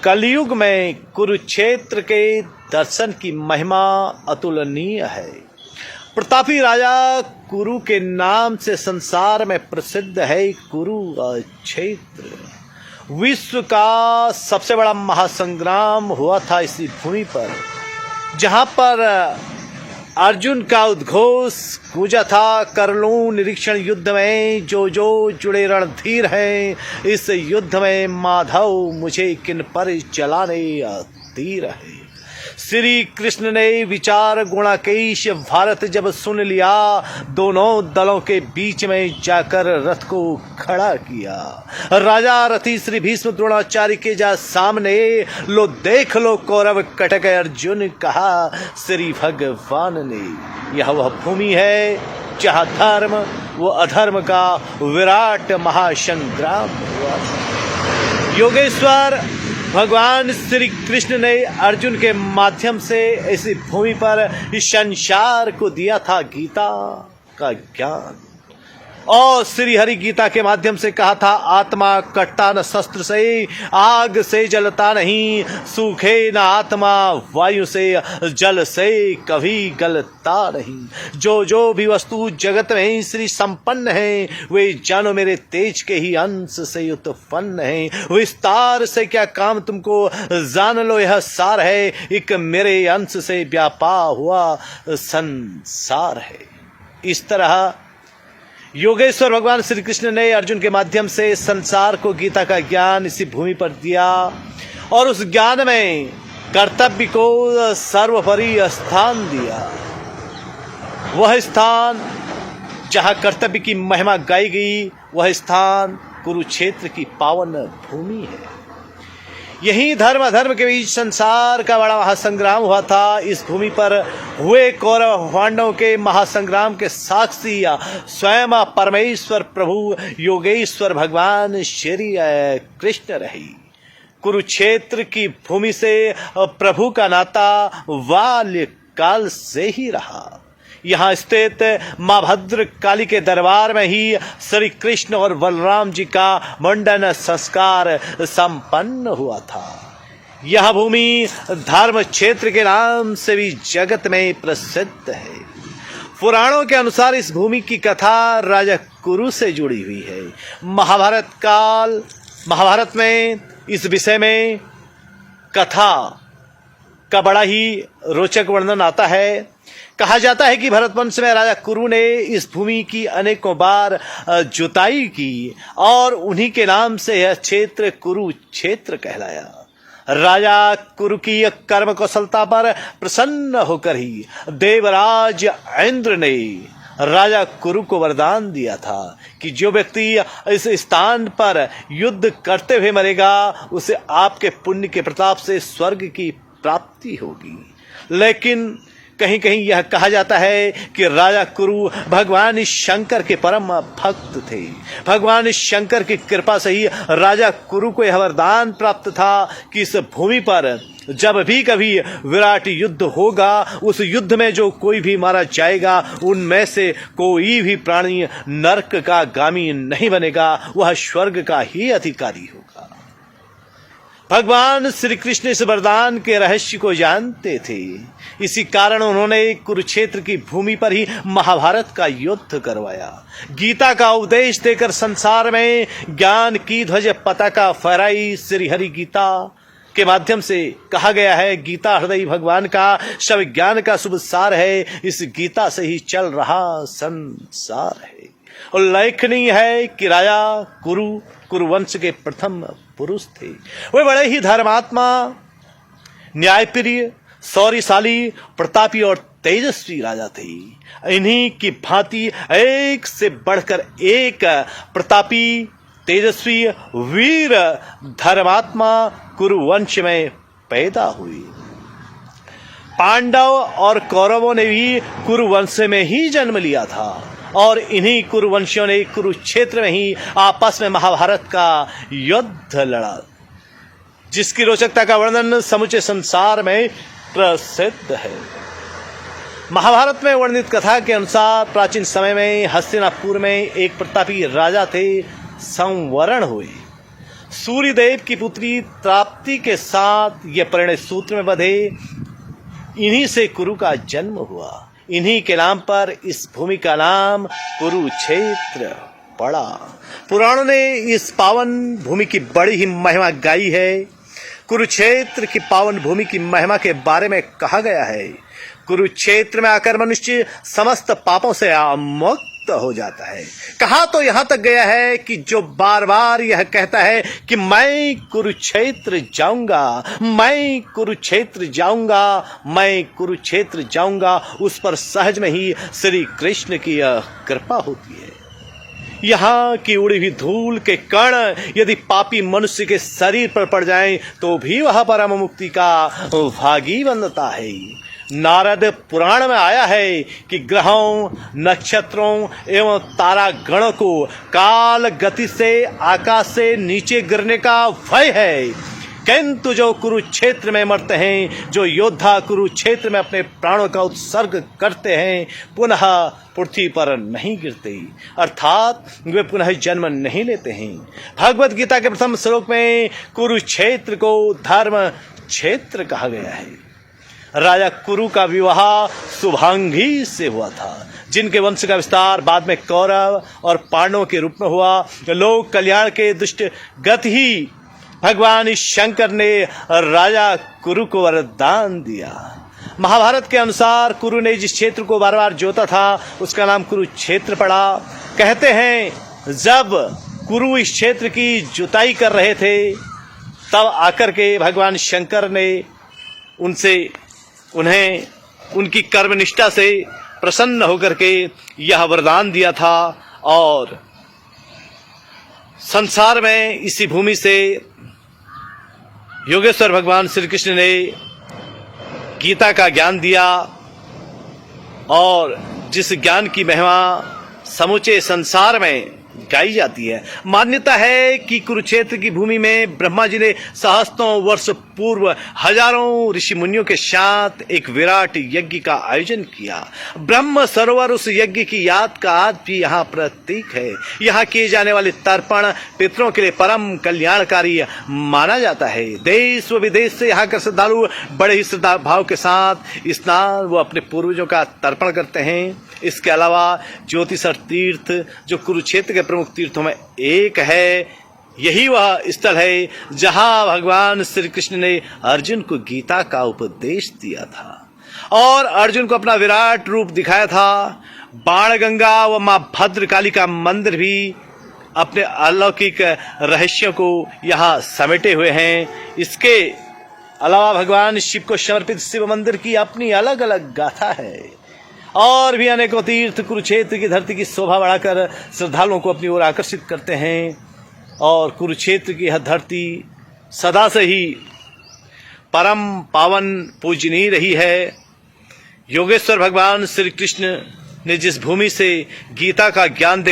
कलयुग में कुरुक्षेत्र के दर्शन की महिमा अतुलनीय है। प्रतापी राजा कुरु के नाम से संसार में प्रसिद्ध है कुरु क्षेत्र। विश्व का सबसे बड़ा महासंग्राम हुआ था इसी भूमि पर, जहां पर अर्जुन का उद्घोष गूंजा था। कर लूं निरीक्षण युद्ध में जो जो जुड़े रणधीर हैं, इस युद्ध में माधव मुझे किन पर चलाने तीर है। श्री कृष्ण ने विचार गुणाकेश भारत जब सुन लिया, दोनों दलों के बीच में जाकर रथ को खड़ा किया। राजा रथी श्री भीष्म द्रोणाचार्य के जा सामने, लो देख लो कौरव कटक अर्जुन कहा श्री भगवान ने। यह वह भूमि है जहाँ धर्म व अधर्म का विराट महासंग्राम हुआ। योगेश्वर भगवान श्री कृष्ण ने अर्जुन के माध्यम से ऐसी भूमि पर इस संसार को दिया था गीता का ज्ञान, और श्री हरि गीता के माध्यम से कहा था आत्मा कटता न शस्त्र से, आग से जलता नहीं, सूखे न आत्मा वायु से, जल से कभी गलता नहीं। जो जो भी वस्तु जगत में श्री संपन्न है, वे जानो मेरे तेज के ही अंश से उत्पन्न है। विस्तार से क्या काम तुमको, जान लो यह सार है, एक मेरे अंश से व्यापा हुआ संसार है। इस तरह योगेश्वर भगवान श्री कृष्ण ने अर्जुन के माध्यम से संसार को गीता का ज्ञान इसी भूमि पर दिया, और उस ज्ञान में कर्तव्य को सर्वोपरि स्थान दिया। वह स्थान जहाँ कर्तव्य की महिमा गाई गई, वह स्थान कुरुक्षेत्र की पावन भूमि है। यही धर्म अधर्म के बीच संसार का बड़ा महासंग्राम हुआ था। इस भूमि पर हुए कौरव पांडवों के महासंग्राम के साक्षी स्वयं परमेश्वर प्रभु योगेश्वर भगवान श्री कृष्ण रही। कुरुक्षेत्र की भूमि से प्रभु का नाता बाल्यकाल से ही रहा। यहाँ स्थित माँ भद्र काली के दरबार में ही श्री कृष्ण और बलराम जी का मुंडन संस्कार संपन्न हुआ था। यह भूमि धर्म क्षेत्र के नाम से भी जगत में प्रसिद्ध है। पुराणों के अनुसार इस भूमि की कथा राजा कुरु से जुड़ी हुई है। महाभारत में इस विषय में कथा का बड़ा ही रोचक वर्णन आता है। कहा जाता है कि भरत वंश में राजा कुरु ने इस भूमि की अनेकों बार जुताई की, और उन्हीं के नाम से यह क्षेत्र कुरुक्षेत्र कहलाया। राजा कुरु की कर्म कौशलता पर प्रसन्न होकर ही देवराज इंद्र ने राजा कुरु को वरदान दिया था कि जो व्यक्ति इस स्थान पर युद्ध करते हुए मरेगा, उसे आपके पुण्य के प्रताप से स्वर्ग की प्राप्ति होगी। लेकिन कहीं कहीं यह कहा जाता है कि राजा कुरु भगवान शंकर के परम भक्त थे। भगवान शंकर की कृपा से ही राजा कुरु को यह वरदान प्राप्त था कि इस भूमि पर जब भी कभी विराट युद्ध होगा, उस युद्ध में जो कोई भी मारा जाएगा, उनमें से कोई भी प्राणी नरक का गामी नहीं बनेगा, वह स्वर्ग का ही अधिकारी होगा। भगवान श्री कृष्ण इस वरदान के रहस्य को जानते थे। इसी कारण उन्होंने कुरुक्षेत्र की भूमि पर ही महाभारत का युद्ध करवाया। गीता का उपदेश देकर संसार में ज्ञान की ध्वज पताका फहराई। श्री हरि गीता के माध्यम से कहा गया है, गीता हृदय भगवान का सब ज्ञान का शुभ सार है। इस गीता से ही चल रहा संसार है। उल्लेखनीय है कि राजा कुरुवंश के प्रथम पुरुष थे। वे बड़े ही धर्मात्मा, न्यायप्रिय, शौर्यशाली, प्रतापी और तेजस्वी राजा थे। इन्हीं की भांति एक से बढ़कर एक प्रतापी, तेजस्वी, वीर धर्मात्मा कुरुवंश में पैदा हुई। पांडव और कौरवों ने भी कुरुवंश में ही जन्म लिया था, और इन्हीं कुरुवंशियों ने कुरुक्षेत्र में ही आपस में महाभारत का युद्ध लड़ा, जिसकी रोचकता का वर्णन समुचे संसार में प्रसिद्ध है। महाभारत में वर्णित कथा के अनुसार प्राचीन समय में हस्तिनापुर में एक प्रतापी राजा थे। संवरण हुए। सूर्यदेव की पुत्री त्राप्ति के साथ ये परिणय सूत्र में बंधे। इन्हीं से कुरु का जन्म हुआ। इन्हीं के नाम पर इस भूमि का नाम कुरुक्षेत्र पड़ा। पुराणों ने इस पावन भूमि की बड़ी ही महिमा गाई है। कुरुक्षेत्र की पावन भूमि की महिमा के बारे में कहा गया है, कुरुक्षेत्र में आकर मनुष्य समस्त पापों से मुक्त हो जाता है। कहा तो यहां तक गया है कि जो बार बार यह कहता है कि मैं कुरुक्षेत्र जाऊंगा, मैं कुरुक्षेत्र जाऊंगा, मैं कुरुक्षेत्र जाऊंगा, उस पर सहज में ही श्री कृष्ण की कृपा होती है। यहाँ की उड़ी हुई धूल के कण यदि पापी मनुष्य के शरीर पर पड़ जाएं तो भी वह परम मुक्ति का भागी बनता है। नारद पुराण में आया है कि ग्रहों, नक्षत्रों एवं तारागण को काल गति से आकाश से नीचे गिरने का भय है, किंतु जो कुरुक्षेत्र में मरते हैं, जो योद्धा कुरुक्षेत्र में अपने प्राणों का उत्सर्ग करते हैं, पुनः पृथ्वी पर नहीं गिरते, अर्थात वे पुनः जन्म नहीं लेते हैं। भगवत गीता के प्रथम श्लोक में कुरुक्षेत्र को धर्म क्षेत्र कहा गया है। राजा कुरु का विवाह शुभांगी से हुआ था, जिनके वंश का विस्तार बाद में कौरव और पांडवों के रूप में हुआ। लोक कल्याण के दुष्ट गति ही भगवान शंकर ने राजा कुरु को वरदान दिया। महाभारत के अनुसार कुरु ने जिस क्षेत्र को बार बार जोता था उसका नाम कुरुक्षेत्र पड़ा। कहते हैं जब कुरु इस क्षेत्र की जुताई कर रहे थे तब आकर के भगवान शंकर ने उन्हें उनकी कर्मनिष्ठा से प्रसन्न होकर के यह वरदान दिया था और संसार में इसी भूमि से योगेश्वर भगवान श्री कृष्ण ने गीता का ज्ञान दिया और जिस ज्ञान की महिमा समूचे संसार में गाई जाती है। मान्यता है कि कुरुक्षेत्र की भूमि में ब्रह्मा जी ने सहस्त्रों वर्ष पूर्व हजारों ऋषि मुनियों के साथ एक विराट यज्ञ का आयोजन किया। ब्रह्म सरोवर उस यज्ञ की याद का आज भी यहाँ प्रतीक है। यहाँ किए जाने वाले तर्पण पितरों के लिए परम कल्याणकारी माना जाता है। देश व विदेश से यहाँ के श्रद्धालु बड़े ही श्रद्धा भाव के साथ स्नान व अपने पूर्वजों का तर्पण करते हैं। इसके अलावा ज्योतिषर तीर्थ जो कुरुक्षेत्र के प्रमुख तीर्थों में एक है, यही वह स्थल है जहां भगवान श्री कृष्ण ने अर्जुन को गीता का उपदेश दिया था और अर्जुन को अपना विराट रूप दिखाया था। बाणगंगा व मां भद्रकाली का मंदिर भी अपने अलौकिक रहस्यों को यहाँ समेटे हुए हैं। इसके अलावा भगवान शिव को समर्पित शिव मंदिर की अपनी अलग अलग गाथा है और भी अनेकों तीर्थ कुरुक्षेत्र की धरती की शोभा बढ़ाकर श्रद्धालुओं को अपनी ओर आकर्षित करते हैं। और कुरुक्षेत्र की यह धरती सदा से ही परम पावन पूजनीय रही है। योगेश्वर भगवान श्री कृष्ण ने जिस भूमि से गीता का ज्ञान